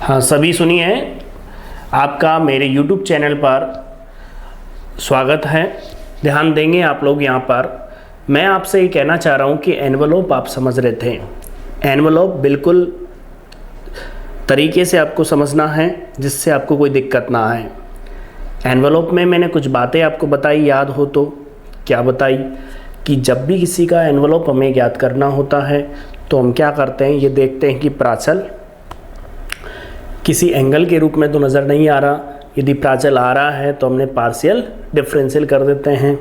हाँ, सभी सुनिए, आपका मेरे YouTube चैनल पर स्वागत है। ध्यान देंगे आप लोग। यहाँ पर मैं आपसे ये कहना चाह रहा हूँ कि एनवलप आप समझ रहे थे। एनवलप बिल्कुल तरीके से आपको समझना है जिससे आपको कोई दिक्कत ना आए। एनवलप में मैंने कुछ बातें आपको बताई, याद हो तो। क्या बताई कि जब भी किसी का एनवलप हमें ज्ञात करना होता है तो हम क्या करते हैं, ये देखते हैं कि प्राचल किसी एंगल के रूप में तो नज़र नहीं आ रहा। यदि प्राचल आ रहा है तो हमने पार्शियल डिफरेंशियल कर देते हैं।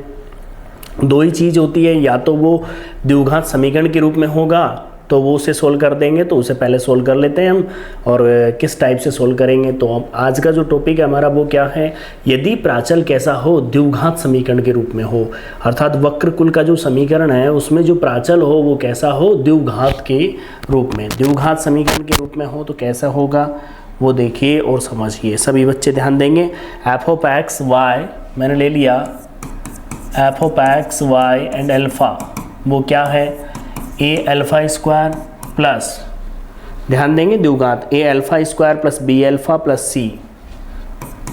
दो ही चीज़ होती है, या तो वो द्विघात समीकरण के रूप में होगा तो वो उसे सोल्व कर देंगे, तो उसे पहले सोल्व कर लेते हैं हम। और किस टाइप से सोल्व करेंगे, तो हम आज का जो टॉपिक है हमारा वो क्या है, यदि प्राचल कैसा हो, द्विघात समीकरण के रूप में हो, अर्थात वक्रकुल का जो समीकरण है उसमें जो प्राचल हो वो कैसा हो, द्विघात के रूप में। द्विघात समीकरण के रूप में हो तो कैसा होगा वो देखिए और समझिए। सभी बच्चे ध्यान देंगे। एफ ऑफ एक्स वाई मैंने ले लिया, f of x Y and alpha वो क्या है, ए अल्फ़ा स्क्वायर प्लस, ध्यान देंगे द्विघात, A alpha square plus B alpha plus C,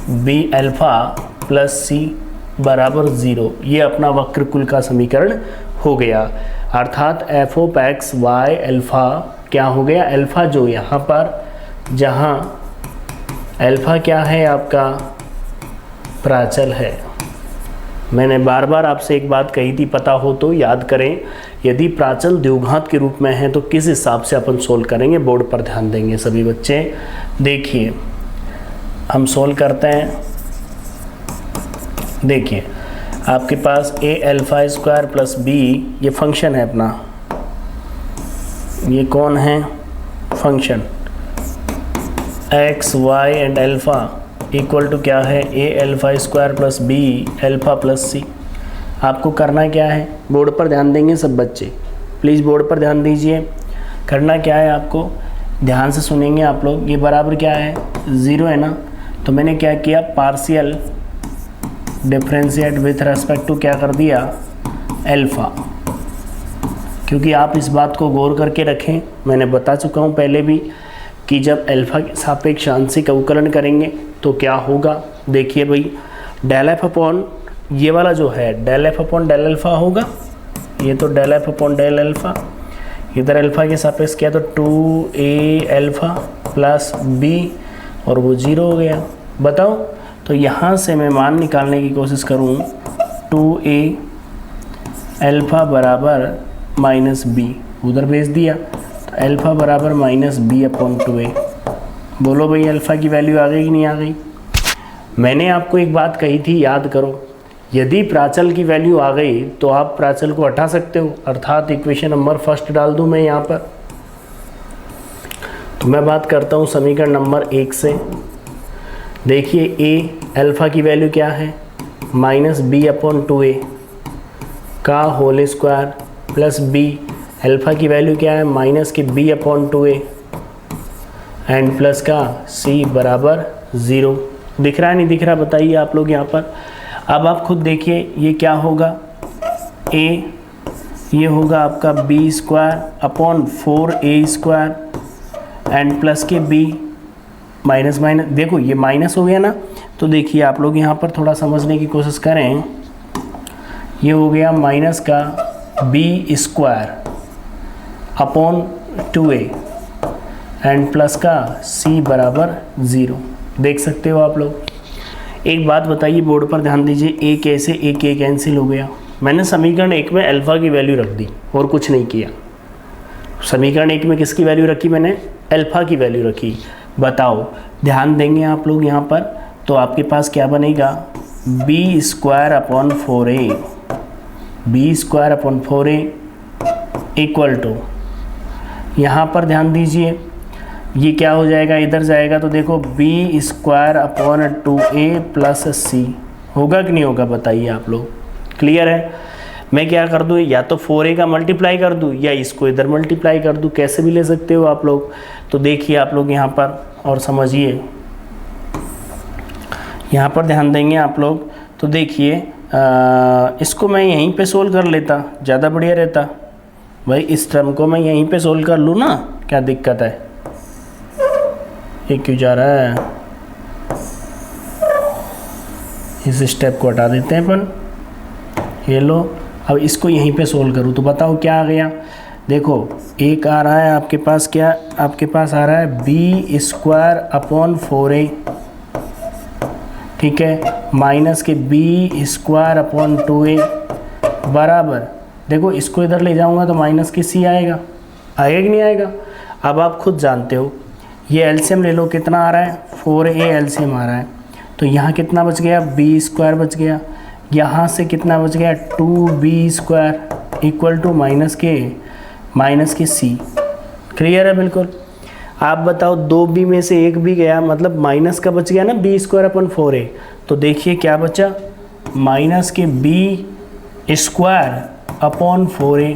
B alpha plus C बराबर 0। ये अपना वक्रकुल का समीकरण हो गया। अर्थात f of x y alpha क्या हो गया, अल्फ़ा जो यहाँ पर, जहाँ अल्फ़ा क्या है आपका प्राचल है। मैंने बार बार आपसे एक बात कही थी, पता हो तो याद करें। यदि प्राचल द्विघात के रूप में है तो किस हिसाब से अपन सोल्व करेंगे, बोर्ड पर ध्यान देंगे सभी बच्चे। देखिए हम सोल्व करते हैं। देखिए आपके पास A alpha square plus B, ये फंक्शन है अपना, ये कौन है function, X Y and alpha equal to क्या है, A alpha square plus B alpha plus C. आपको करना क्या है, बोर्ड पर ध्यान देंगे सब बच्चे, प्लीज़ बोर्ड पर ध्यान दीजिए। करना क्या है आपको, ध्यान से सुनेंगे आप लोग। ये बराबर क्या है, 0 है ना, तो मैंने क्या किया, partial differentiate with respect to क्या कर दिया, अल्फ़ा। क्योंकि आप इस बात को गौर करके रखें, मैंने बता चुका हूँ पहले भी कि जब अल्फ़ा के सापेक्ष आंशिक अवकलन करेंगे तो क्या होगा। देखिए भाई, डेल एफ अपॉन ये वाला जो है del f upon del alpha होगा, ये तो del f upon del alpha, इधर अल्फ़ा के सापेक्ष किया तो 2a अल्फ़ा प्लस b और वो 0 हो गया। बताओ, तो यहाँ से मैं मान निकालने की कोशिश करूँ, 2a अल्फ़ा बराबर माइनस b, उधर भेज दिया तो अल्फ़ा बराबर माइनस b अपॉन 2a। बोलो भाई अल्फ़ा की वैल्यू आ गई कि नहीं आ गई। मैंने आपको एक बात कही थी, याद करो, यदि प्राचल की वैल्यू आ गई तो आप प्राचल को हटा सकते हो, अर्थात इक्वेशन नंबर फर्स्ट डाल दूं मैं यहाँ पर। तो मैं बात करता हूँ समीकरण नंबर 1 से। देखिए ए अल्फ़ा की वैल्यू क्या है, माइनस b अपॉन 2a का whole square plus b, alpha की वैल्यू क्या है, माइनस के b upon 2a and plus का c बराबर 0। दिख रहा है नहीं दिख रहा, बताइए आप लोग यहाँ पर। अब आप खुद देखिए ये क्या होगा, a ये होगा आपका b square upon 4a square and plus के b माइनस माइनस, देखो ये माइनस हो गया ना, तो देखिए आप लोग यहाँ पर थोड़ा समझने की कोशिश करें। ये हो गया माइनस का b square upon 2a and plus का c बराबर 0। देख सकते हो आप लोग। एक बात बताइए, बोर्ड पर ध्यान दीजिए, a कैसे, a के कैंसिल हो गया। मैंने समीकरण 1 में अल्फ़ा की वैल्यू रख दी और कुछ नहीं किया। समीकरण 1 में किसकी वैल्यू रखी मैंने, अल्फ़ा की वैल्यू रखी। बताओ, ध्यान देंगे आप लोग यहाँ पर, तो आपके पास क्या बनेगा, b square upon 4a, b square upon 4a equal to, यहाँ पर ध्यान दीजिए ये क्या हो जाएगा, इधर जाएगा तो देखो b square upon 2a plus c होगा कि नहीं होगा, बताइए आप लोग। क्लियर है। मैं क्या कर दूँ, या तो 4a का मल्टीप्लाई कर दूँ या इसको इधर मल्टीप्लाई कर दूँ, कैसे भी ले सकते हो आप लोग। तो देखिए आप लोग यहाँ पर और समझिए, यहाँ पर ध्यान देंगे आप लोग। तो देखिए इसको मैं यहीं पे सोल्व कर लेता, ज़्यादा बढ़िया रहता भाई। इस टर्म को मैं यहीं पे सोल्व कर लूँ ना, क्या दिक्कत है। ये क्यों जा रहा है, इस स्टेप को हटा देते हैं अपन। ये लो, अब इसको यहीं पे सोल्व करूँ तो बताओ क्या आ गया। देखो एक आ रहा है आपके पास, क्या आपके पास आ रहा है बी स्क्वायर अपॉन 4a, ठीक है, माइनस के बी स्क्वायर अपॉन 2a बराबर, देखो इसको इधर ले जाऊंगा तो माइनस के सी आएगा, आएगा कि नहीं आएगा। अब आप खुद जानते हो, ये एलसीएम ले लो, कितना आ रहा है 4a एलसीएम आ रहा है, तो यहाँ कितना बच गया, बी स्क्वायर बच गया, यहाँ से कितना बच गया 2b square equal to minus के सी। क्लियर है बिल्कुल। आप बताओ 2b में से एक भी गया, मतलब माइनस का बच गया ना बी स्क्वायर अपन 4a, तो देखिए क्या बचा, माइनस के B square upon 4a,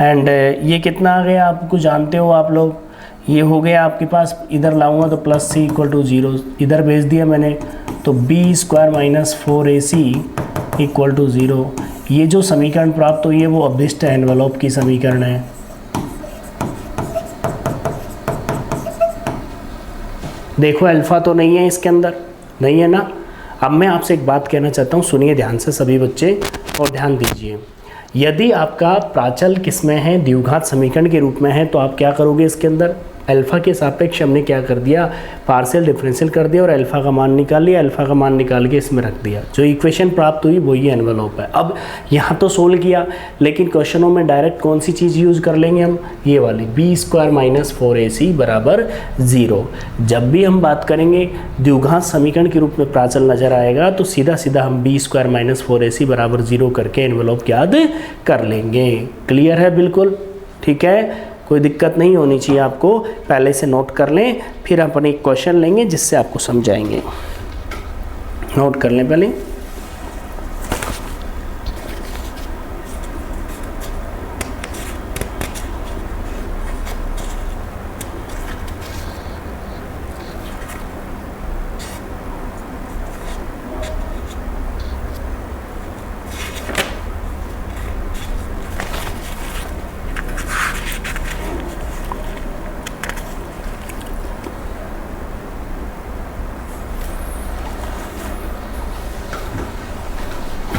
and ये कितना आ गया आपको जानते हो आप लोग, ये हो गया आपके पास, इधर लाऊंगा तो प्लस सी इक्वल टू 0, इधर भेज दिया मैंने, तो b square minus 4ac equal to 0। ये जो समीकरण प्राप्त हुई है वो अभिष्ट एनवेलोप की समीकरण है। देखो अल्फा तो नहीं है इसके अंदर, नहीं है ना। अब मैं आपसे एक बात कहना चाहता हूँ, सुनिए ध्यान से सभी बच्चे और ध्यान दीजिए। यदि आपका प्राचल किसमें है, द्विघात समीकरण के रूप में है, तो आप क्या करोगे, इसके अंदर अल्फा के सापेक्ष हमने क्या कर दिया, पार्शियल डिफरेंशियल कर दिया और अल्फा का मान निकाल लिया, अल्फा का मान निकाल के इसमें रख दिया, जो इक्वेशन प्राप्त हुई वही एनवेलोप है। अब यहाँ तो सोल्व किया, लेकिन क्वेश्चनों में डायरेक्ट कौन सी चीज़ यूज़ कर लेंगे हम, ये वाली बी स्क्वायर माइनस 4ac बराबर 0। जब भी हम बात करेंगे द्विघात समीकरण के रूप में प्राचल नजर आएगा तो सीधा सीधा हम बी स्क्वायर माइनस 4ac बराबर 0 करके एनवेलोप याद कर लेंगे। क्लियर है बिल्कुल, ठीक है, कोई दिक्कत नहीं होनी चाहिए आपको, पहले से नोट कर लें, फिर अपन एक क्वेश्चन लेंगे जिससे आपको समझाएंगे। नोट कर लें पहले।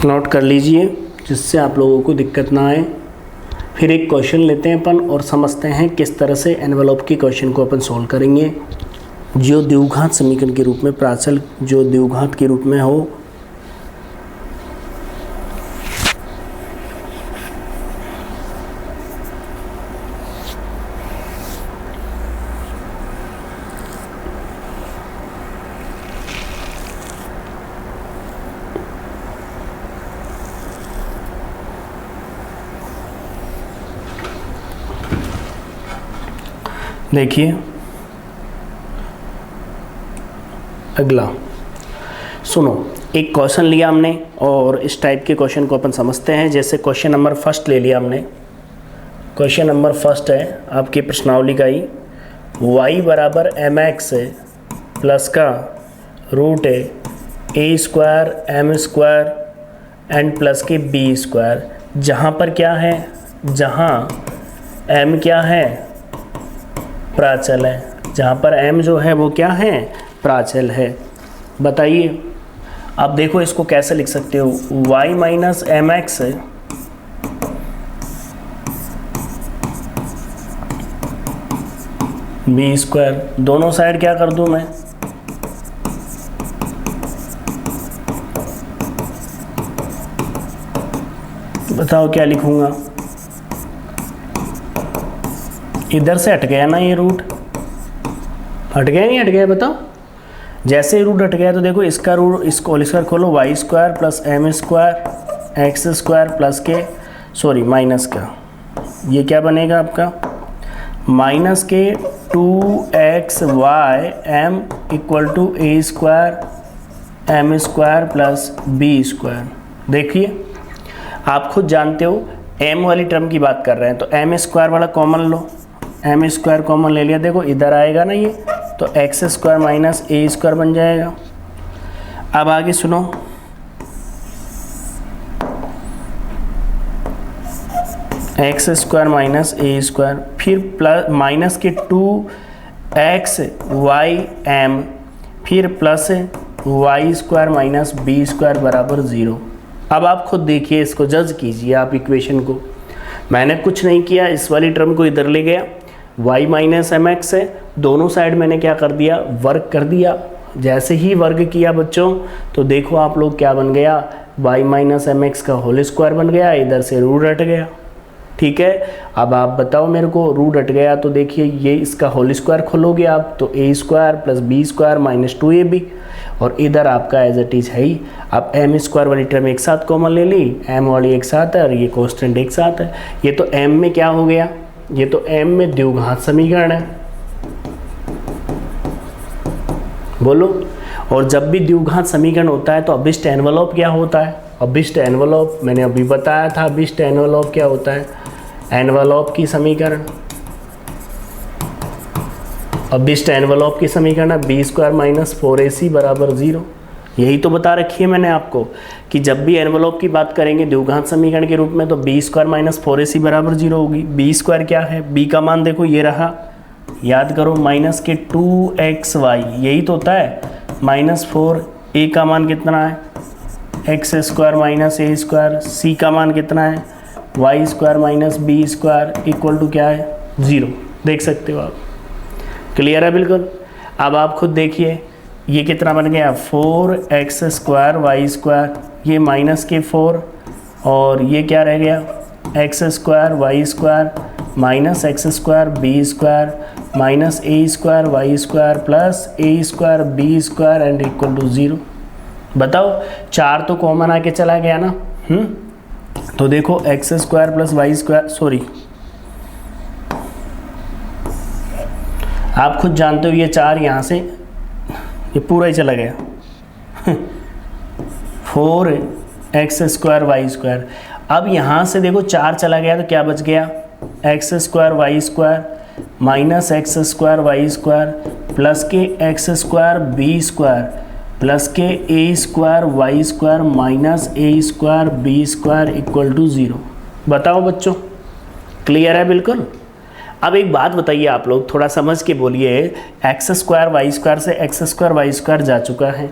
नोट कर लीजिए जिससे आप लोगों को दिक्कत ना आए। फिर एक क्वेश्चन लेते हैं अपन और समझते हैं किस तरह से एनवेलोप की क्वेश्चन को अपन सॉल्व करेंगे जो द्विघात समीकरण के रूप में प्राचल जो द्विघात के रूप में हो। देखिए अगला सुनो, एक क्वेश्चन लिया हमने और इस टाइप के क्वेश्चन को अपन समझते हैं। जैसे क्वेश्चन नंबर फर्स्ट ले लिया हमने, क्वेश्चन नंबर फर्स्ट है आपकी प्रश्नावली का ही, y बराबर mx प्लस का root a square m square and plus के b स्क्वायर, जहाँ पर क्या है, जहाँ m क्या है, प्राचल है, जहाँ पर m जो है वो क्या है, प्राचल है। बताइए अब देखो इसको कैसे लिख सकते हो, y minus m x b square, दोनों साइड क्या कर दूं मैं, बताओ क्या लिखूंगा, इधर से हट गया ना ये रूट, हट गया नहीं हट गया बताओ। जैसे रूट हट गया तो देखो इसका रूट, इसको होल स्क्वायर खोलो, y square plus m square x square plus के सॉरी माइनस का, ये क्या बनेगा आपका माइनस के 2xy m equal to a square m square plus B square. देखिए आप खुद जानते हो m वाली टर्म की बात कर रहे हैं तो एम स्क्वायर वाला कॉमन लो, एम स्क्वायर कॉमन ले लिया, देखो इधर आएगा ना ये, तो एक्स स्क्वायर माइनस ए स्क्वायर बन जाएगा। अब आगे सुनो, एक्स स्क्वायर माइनस ए स्क्वायर, फिर प्लस माइनस के 2 एक्स वाई एम फिर plus Y square minus B square बराबर 0। अब आप खुद देखिए, इसको जज कीजिए आप इक्वेशन को। मैंने कुछ नहीं किया, इस वाली टर्म को इधर ले गया, y माइनस एम एक्स है, दोनों साइड मैंने क्या कर दिया, वर्ग कर दिया। जैसे ही वर्ग किया बच्चों तो देखो आप लोग क्या बन गया, y माइनस एम एक्स का होल स्क्वायर बन गया, इधर से रूट हट गया। ठीक है, अब आप बताओ मेरे को, रूट हट गया तो देखिए ये इसका होल स्क्वायर खोलोगे आप तो a square plus B square minus 2ab, और इधर आपका एज इट इज है ही। अब एम स्क्वायर वाली टर्म एक साथ कॉमन ले ली, एम वाली एक साथ है और ये कांस्टेंट एक साथ है। ये तो एम में क्या हो गया, ये तो एम में द्विघात समीकरण है, बोलो। और जब भी द्विघात समीकरण होता है तो अभिष्ट एनवलप क्या होता है, अभिष्ट एनवलप मैंने अभी बताया था, अभिष्ट एनवलप क्या होता है, एनवलप की समीकरण, अभिष्ट एनवलप की समीकरण है बी स्क्वायर माइनस 4ac बराबर 0। यही तो बता रखी है मैंने आपको कि जब भी एनवलप की बात करेंगे द्विघात समीकरण के रूप में तो बी स्क्वायर माइनस 4ac बराबर 0 होगी। बी स्क्वायर क्या है, बी का मान देखो ये रहा, याद करो माइनस के 2xy, यही तो होता है माइनस 4, a का मान कितना है एक्स स्क्वायर माइनस ए स्क्वायर, सी का मान कितना है Y square minus B square equal to क्या है 0। देख सकते हो आप, क्लियर है बिल्कुल। अब आप खुद देखिए ये कितना बन गया 4x स्क्वायर वाई स्क्वायर, ये माइनस के 4 और ये क्या रह गया x square Y square minus x square B square minus A square Y square plus A square B square and equal to 0। बताओ 4 तो कॉमन आके चला गया ना, तो देखो x square plus Y square, sorry आप खुद जानते हो ये 4 यहाँ से ये पूरा ही चला गया 4x स्क्वायर वाई स्क्वायर। अब यहाँ से देखो 4 चला गया तो क्या बच गया x square Y square minus x square Y square plus के X square B square plus के A square Y square minus A square B square equal to 0। बताओ बच्चों, क्लियर है बिल्कुल। अब एक बात बताइए आप लोग, थोड़ा समझ के बोलिए, एक्स स्क्वायर वाई स्क्वायर से एक्स स्क्वायर वाई स्क्वायर जा चुका है।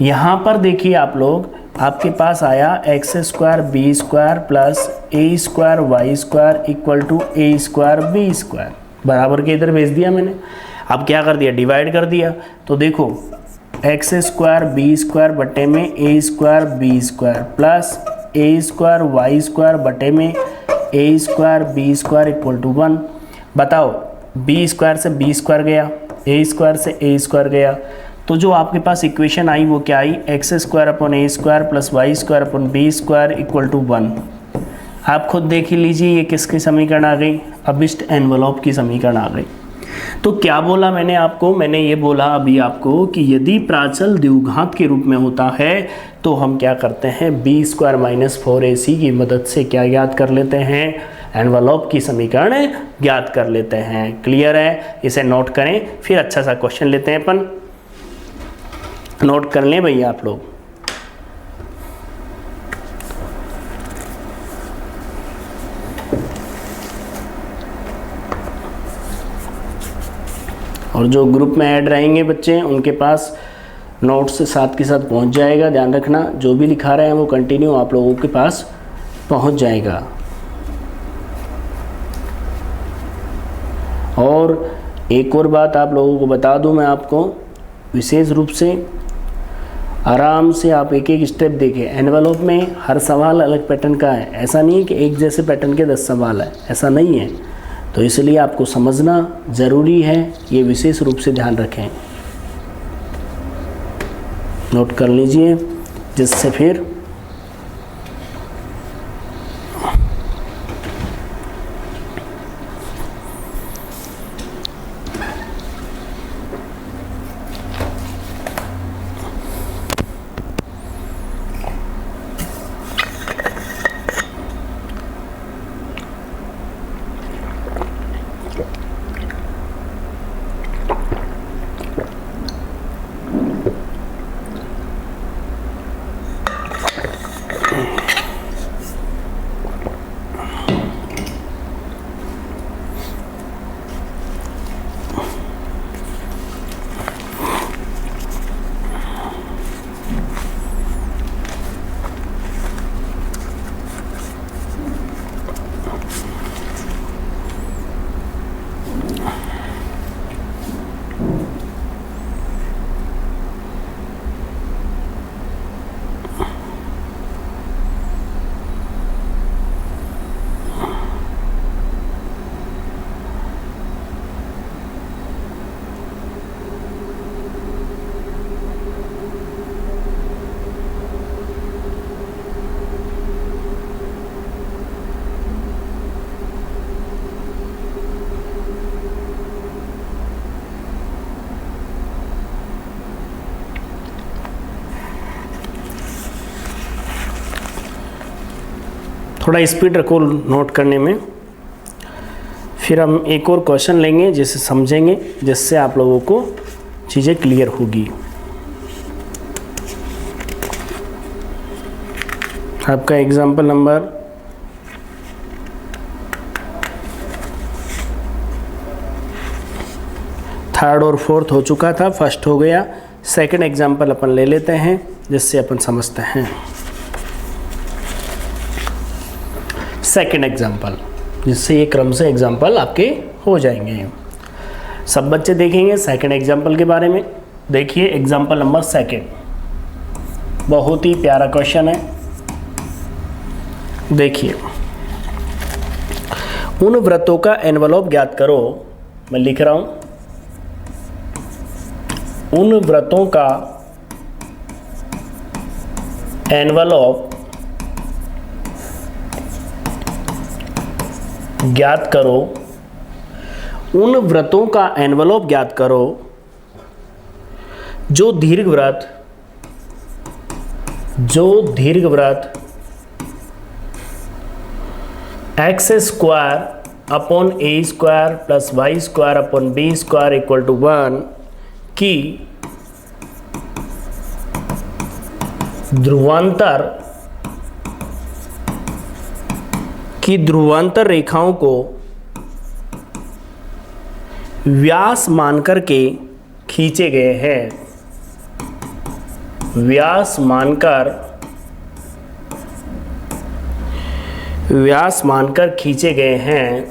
यहाँ पर देखिए आप लोग, आपके पास आया x square B square plus A square Y square equal to a square B square, बराबर के इधर भेज दिया मैंने। अब क्या कर दिया, डिवाइड कर दिया, तो देखो एक्स स्क्वायर बी स्क्वायर बटे में A square B square plus A square Y square बटे में A square B square equal to 1। बताओ बी स्क्वायर से बी स्क्वायर गया, ए स्क्वायर से ए स्क्वायर गया, तो जो आपके पास इक्वेशन आई वो क्या आई, X square upon A square plus Y square upon B square equal to 1। आप खुद देख ही लीजिए ये किसकी समीकरण आ गई, अभिष्ट एनवलप की समीकरण आ गई। तो क्या बोला मैंने आपको, मैंने ये बोला अभी आपको कि यदि प्राचल द्विघात के रूप में होता है तो हम क्या करते हैं, बी स्क्वायर माइनस 4ac की मदद से क्या याद कर लेते हैं, एनवलप की समीकरण ज्ञात कर लेते हैं। क्लियर है, इसे नोट करें, फिर अच्छा सा क्वेश्चन लेते हैं अपन। नोट कर लें भैया आप लोग। और जो ग्रुप में ऐड रहेंगे बच्चे उनके पास नोट्स साथ के साथ पहुंच जाएगा, ध्यान रखना जो भी लिखा रहे हैं वो कंटिन्यू आप लोगों के पास पहुंच जाएगा। और एक और बात आप लोगों को बता दूं मैं आपको, विशेष रूप से आराम से आप एक एक स्टेप देखें। एनवलप में हर सवाल अलग पैटर्न का है, ऐसा नहीं है कि एक जैसे पैटर्न के 10 सवाल है, ऐसा नहीं है। तो इसलिए आपको समझना ज़रूरी है, ये विशेष रूप से ध्यान रखें, नोट कर लीजिए, जिससे फिर थोड़ा स्पीड रखो नोट करने में। फिर हम एक और क्वेश्चन लेंगे जिसे समझेंगे, जिससे आप लोगों को चीज़ें क्लियर होगी। आपका एग्जाम्पल नंबर 3rd और 4th हो चुका था, 1st हो गया। 2nd एग्जाम्पल अपन ले लेते हैं जिससे अपन समझते हैं। 2nd एग्जाम्पल, जिससे ये क्रम से एग्जाम्पल आपके हो जाएंगे। सब बच्चे देखेंगे 2nd एग्जाम्पल के बारे में। देखिए एग्जाम्पल नंबर 2, बहुत ही प्यारा क्वेश्चन है। देखिए, उन व्रतों का एनवलप ज्ञात करो। मैं लिख रहा हूं, उन व्रतों का एनवलप ज्ञात करो। उन व्रतों का एनवलप ज्ञात करो जो दीर्घ व्रत x² upon a² plus y² upon b² equal to 1 की ध्रुवांतर रेखाओं को व्यास मानकर के खींचे गए हैं। व्यास मानकर खींचे गए हैं।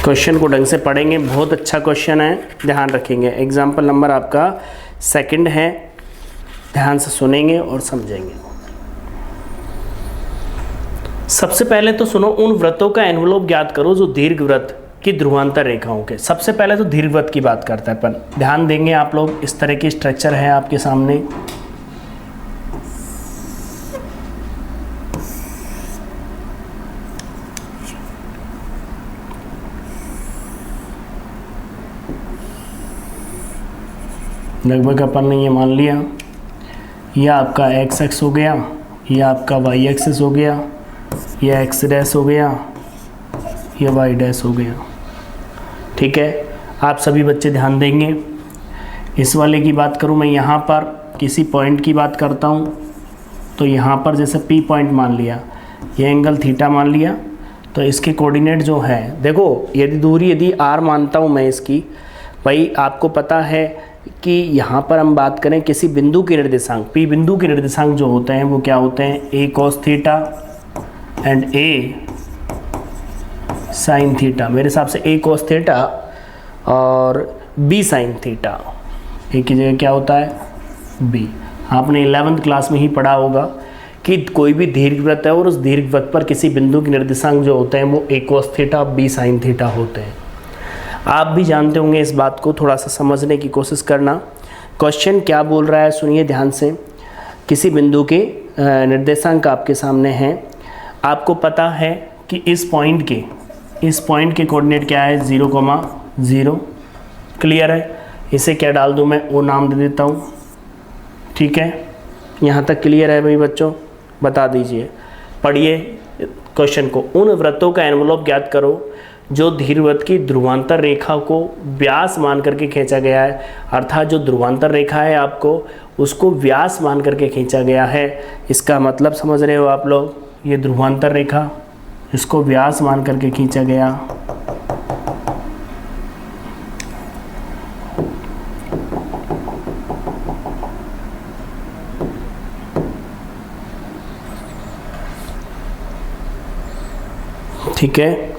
क्वेश्चन को ढंग से पढ़ेंगे, बहुत अच्छा क्वेश्चन है, ध्यान रखेंगे। एग्जाम्पल नंबर आपका 2 है, ध्यान से सुनेंगे और समझेंगे। सबसे पहले तो सुनो, उन व्रतों का एनवलप ज्ञात करो जो दीर्घ व्रत की ध्रुवांतर रेखाओं के। सबसे पहले तो दीर्घ व्रत की बात करते हैं अपन, ध्यान देंगे आप लोग। इस तरह की स्ट्रक्चर है आपके सामने। लगभग अपन ने ये मान लिया, यह आपका एक्स एक्स हो गया, यह आपका वाई एक्सिस हो गया, यह एक्स डैश हो गया, यह वाई डैश हो गया। ठीक है, आप सभी बच्चे ध्यान देंगे। इस वाले की बात करूँ मैं, यहाँ पर किसी पॉइंट की बात करता हूँ तो यहाँ पर जैसे P पॉइंट मान लिया, ये एंगल थीटा मान लिया, तो इसके कोऑर्डिनेट जो है, देखो यदि दूरी यदि r मानता हूँ मैं इसकी, भाई आपको पता है कि यहाँ पर हम बात करें किसी बिंदु के निर्देशांक, P बिंदु के निर्देशांक जो होते हैं वो क्या होते हैं, a cos theta and a sine theta. मेरे हिसाब से a cos थीटा और b साइन थीटा, एक की जगह क्या होता है b। आपने 11th क्लास में ही पढ़ा होगा कि कोई भी दीर्घवृत्त है और उस दीर्घवृत्त पर किसी बिंदु के निर्देशांक जो होते हैं वो a cos theta b sine theta होते हैं। आप भी जानते होंगे इस बात को, थोड़ा सा समझने की कोशिश करना। क्वेश्चन क्या बोल रहा है सुनिए ध्यान से। किसी बिंदु के निर्देशांक आपके सामने हैं, आपको पता है कि इस पॉइंट के कोऑर्डिनेट क्या है 0,0। क्लियर है, इसे क्या डाल दूं मैं, ओ नाम दे देता हूं। ठीक है, यहाँ तक क्लियर है भाई बच्चों, बता दीजिए। पढ़िए क्वेश्चन को, उन व्रतों का एनवलप ज्ञात करो जो दीर्घवृत्त की ध्रुवांतर रेखा को व्यास मान करके खींचा गया है। अर्थात जो ध्रुवांतर रेखा है आपको उसको व्यास मान करके खींचा गया है। इसका मतलब समझ रहे हो आप लोग, ये ध्रुवांतर रेखा, इसको व्यास मान करके खींचा गया। ठीक है,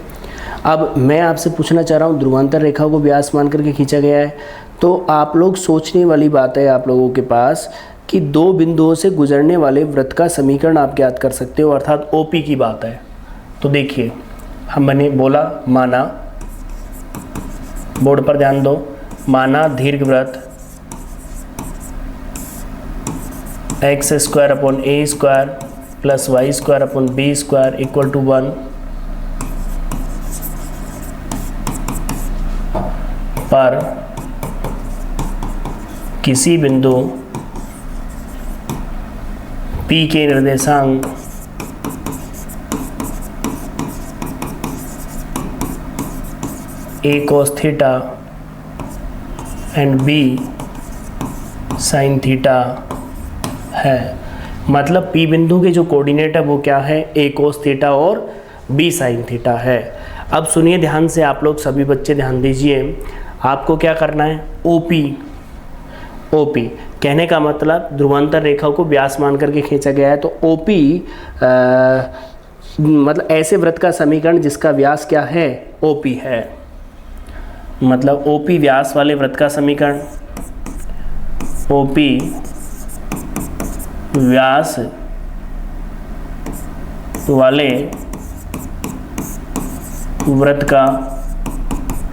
अब मैं आपसे पूछना चाह रहा हूँ, ध्रुवांतर रेखा को व्यास मान करके खींचा गया है, तो आप लोग सोचने वाली बात है आप लोगों के पास कि दो बिंदुओं से गुजरने वाले वृत्त का समीकरण आप ज्ञात कर सकते हो, अर्थात OP की बात है। तो देखिए, हमने बोला, माना, बोर्ड पर ध्यान दो, माना दीर्घवृत्त x² upon a² plus y² upon b² equal to 1 पर किसी बिंदु P के निर्देशांक A cos theta and B sin theta है। मतलब P बिंदु के जो कोऑर्डिनेट है वो क्या है, A cos थीटा और B sin थीटा है। अब सुनिए ध्यान से, आप लोग सभी बच्चे ध्यान दीजिए, आपको क्या करना है, OP कहने का मतलब ध्रुवांतर रेखा को व्यास मान करके खींचा गया है। तो OP मतलब ऐसे वृत्त का समीकरण जिसका व्यास क्या है, OP है। मतलब OP व्यास वाले वृत्त का समीकरण, OP व्यास वाले वृत्त का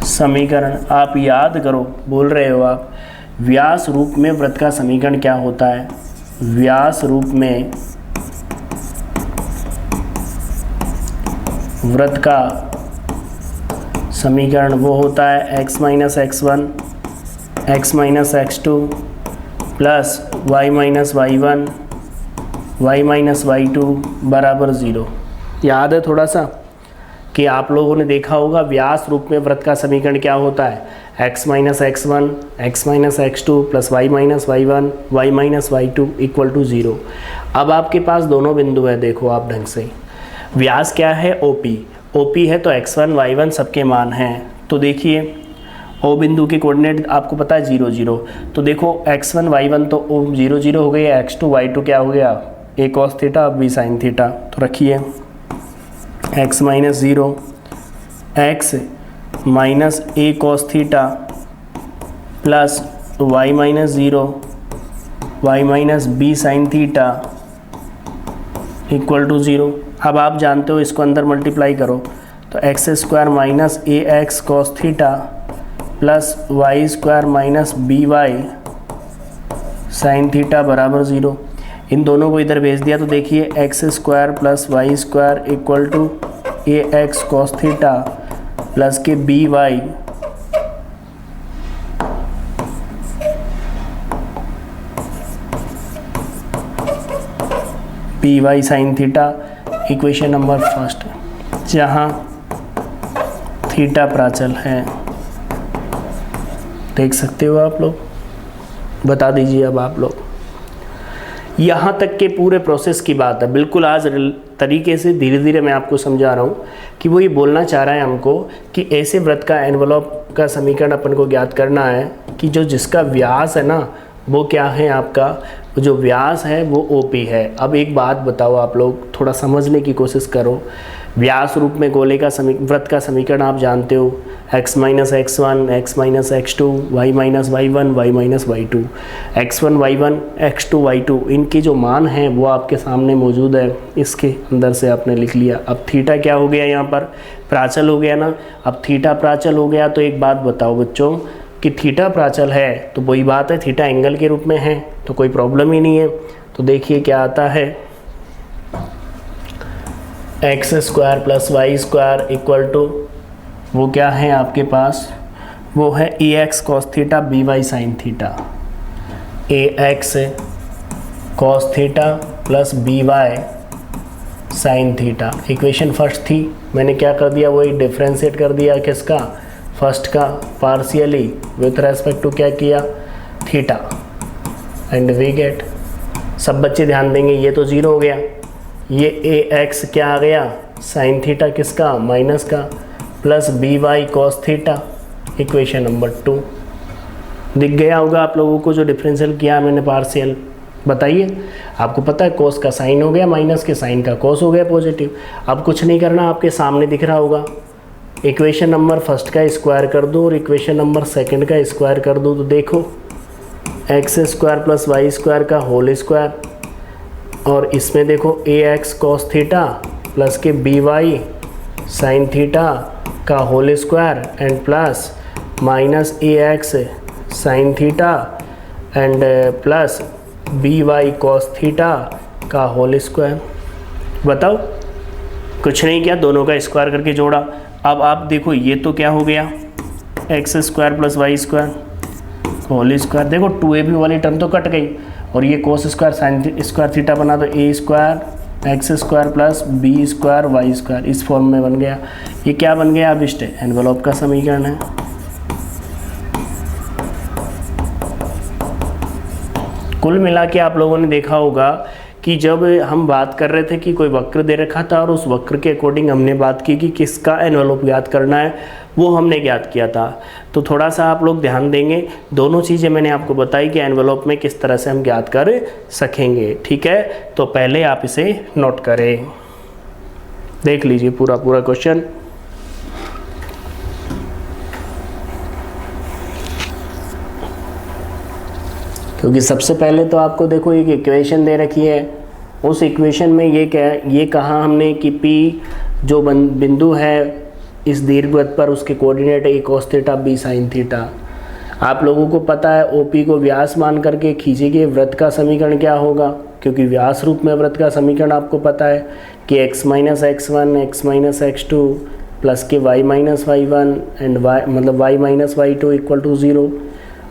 समीकरण। आप याद करो, बोल रहे हो आप, व्यास रूप में वृत्त का समीकरण क्या होता है, व्यास रूप में वृत्त का समीकरण वो होता है x minus x1 x minus x2 plus y minus y1 y minus y2 बराबर 0। याद है थोड़ा सा कि आप लोगों ने देखा होगा व्यास रूप में वृत्त का समीकरण क्या होता है, x minus x1 x minus x2 plus y minus y1 y minus y2 equal to 0। अब आपके पास दोनों बिंदु है, देखो आप ढंग से, व्यास क्या है, OP है तो x1 y1 सबके मान हैं। तो देखिए O बिंदु के कोऑर्डिनेट आपको पता है 0 0, तो देखो x1 y1 तो 0 0 हो गया, x2 y2 क्या हो गया, A cos theta B sin theta. तो रखिए x minus 0 x minus A cos theta plus y minus 0 y minus B sin theta equal to 0। अब आप जानते हो इसको अंदर मल्टीप्लाई करो तो एक्स स्क्वायर माइनस ए x cos theta plus Y square minus B Y sine theta बराबर 0। इन दोनों को इधर भेज दिया तो देखिए X square plus Y square equal to A x cos theta plus के B Y B Y sine theta. Equation number first, जहाँ थीटा प्राचल है, देख सकते हो आप लोग, बता दीजिए अब आप लोग। यहाँ तक के पूरे प्रोसेस की बात है, बिल्कुल आज तरीके से धीरे धीरे मैं आपको समझा रहा हूँ कि वो ये बोलना चाह रहा है हमको कि ऐसे वृत्त का एनवलप का समीकरण अपन को ज्ञात करना है कि जो जिसका व्यास है ना वो क्या है, आपका जो व्यास है वो OP है। अब एक बात बताओ आप लोग, थोड़ा समझने की कोशिश करो। व्यास रूप में गोले का वृत्त का समीकरण आप जानते हो, x minus x1 x minus x2 y minus y1 y minus y2, x1 y1 x2 y2 इनके जो मान हैं वो आपके सामने मौजूद है, इसके अंदर से आपने लिख लिया। अब थीटा क्या हो गया, यहाँ पर प्राचल हो गया ना। अब थीटा प्राचल हो गया तो एक बात बताओ बच्चों कि थीटा प्राचल है तो वही बात है, थीटा एंगल के रूप में है तो कोई प्रॉब्लम ही नहीं है। तो देखिए क्या आता है, X square plus Y square equal to वो क्या है आपके पास, वो है A x cos theta B Y sine theta. A x cos theta plus B Y sine theta. Equation first थी, मैंने क्या कर दिया, वही डिफ्रेंशिएट कर दिया किसका, फर्स्ट का, पार्शियली विथ रेस्पेक्ट टू क्या किया, थीटा, एंड वी गेट। सब बच्चे ध्यान देंगे, ये तो 0 हो गया, ये ए एक्स क्या आ गया, साइन थीटा किसका, माइनस का, plus B y cos theta. Equation number 2 दिख गया होगा आप लोगों को जो डिफरेंशियल किया मैंने पार्शियल। बताइए, आपको पता है कोस का साइन हो गया माइनस के, साइन का कोस हो गया पॉजिटिव। अब कुछ नहीं करना, आपके सामने दिख रहा होगा, इक्वेशन नंबर फर्स्ट का स्क्वायर कर दो और इक्वेशन नंबर सेकंड का स्क्वायर कर दो। तो देखो x square plus Y square का होल स्क्वायर, और इसमें देखो a x cos theta plus के बी वाई साइन थीटा का whole square and plus minus A x sine theta and plus B y cos theta का whole square. बताओ, कुछ नहीं किया, दोनों का स्क्वायर करके जोड़ा। अब आप देखो ये तो क्या हो गया, x square plus Y square whole square, देखो 2ab वाली टर्म तो कट गई और ये cos square sine square theta बना तो A square x square plus B square Y square इस फॉर्म में बन गया। ये क्या बन गया, अब इष्ट एनवेलोप का समीकरण है। कुल मिला के आप लोगों ने देखा होगा कि जब हम बात कर रहे थे कि कोई वक्र दे रखा था और उस वक्र के अकॉर्डिंग हमने बात की कि किसका एनवेलोप ज्ञात करना है, वो हमने ज्ञात किया था। तो थोड़ा सा आप लोग ध्यान देंगे, दोनों चीज़ें मैंने आपको बताई कि एनवेलोप में किस तरह से हम ज्ञात कर सकेंगे। ठीक है, तो पहले आप इसे नोट करें, देख लीजिए पूरा क्वेश्चन। क्योंकि सबसे पहले तो आपको देखो एक इक्वेशन दे रखी है, उस इक्वेशन में ये कहा हमने कि P जो बिंदु है इस दीर्घवृत्त पर उसके coordinate a cos theta b sine theta. आप लोगों को पता है OP को व्यास मान करके खींचे गए वृत्त का समीकरण क्या होगा, क्योंकि व्यास रूप में वृत्त का समीकरण आपको पता है कि x minus x1 x minus x2 plus के y minus y1 and y मतलब y minus y2 equal to 0।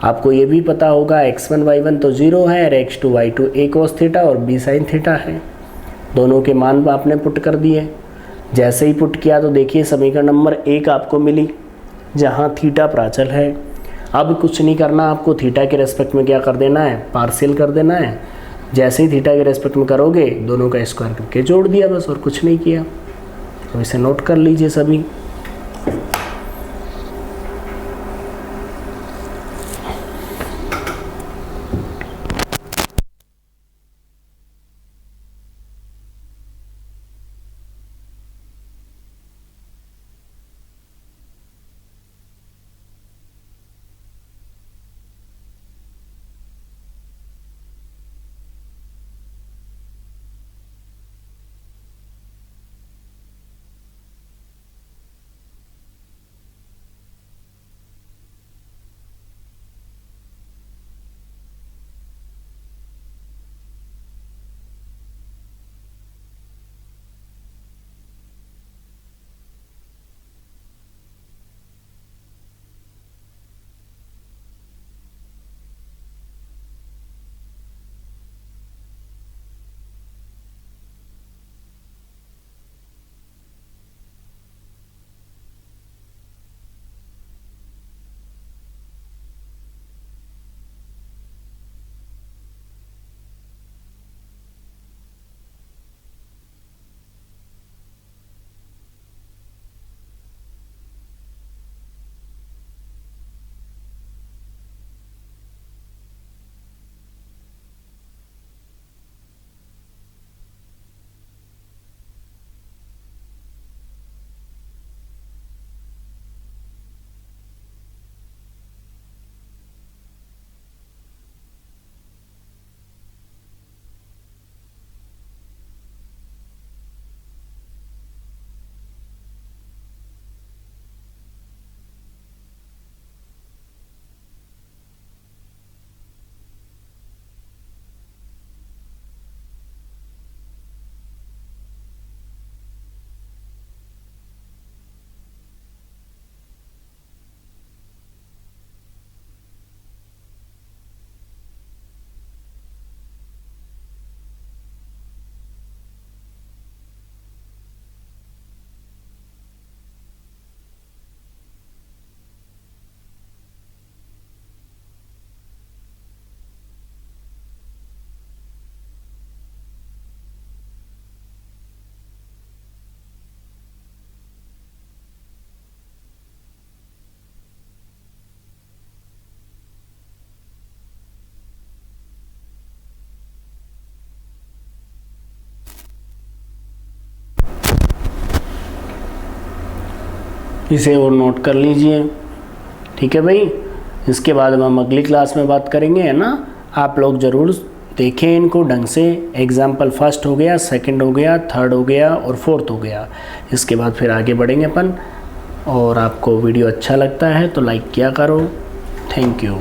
आपको ये भी पता होगा x1 y1 तो 0 है और x2 y2 a cos theta और b sin थीटा है। दोनों के मान आपने पुट कर दिए। जैसे ही पुट किया तो देखिए समीकरण नंबर 1 आपको मिली जहाँ थीटा प्राचल है। अब कुछ नहीं करना, आपको थीटा के रेस्पेक्ट में क्या कर देना है, पार्शियल कर देना है। जैसे ही थीटा के रेस्पेक्ट में करोगे दोनों का स्क्वायर करके जोड़ दिया बस, और कुछ नहीं किया। तो इसे नोट कर लीजिए सभी। इसे और नोट कर लीजिए। ठीक है भाई, इसके बाद हम अगली क्लास में बात करेंगे, है ना। आप लोग ज़रूर देखें इनको ढंग से। एग्जाम्पल फर्स्ट हो गया, सेकंड हो गया, थर्ड हो गया और फोर्थ हो गया। इसके बाद फिर आगे बढ़ेंगे अपन। और आपको वीडियो अच्छा लगता है तो लाइक किया करो। Thank you.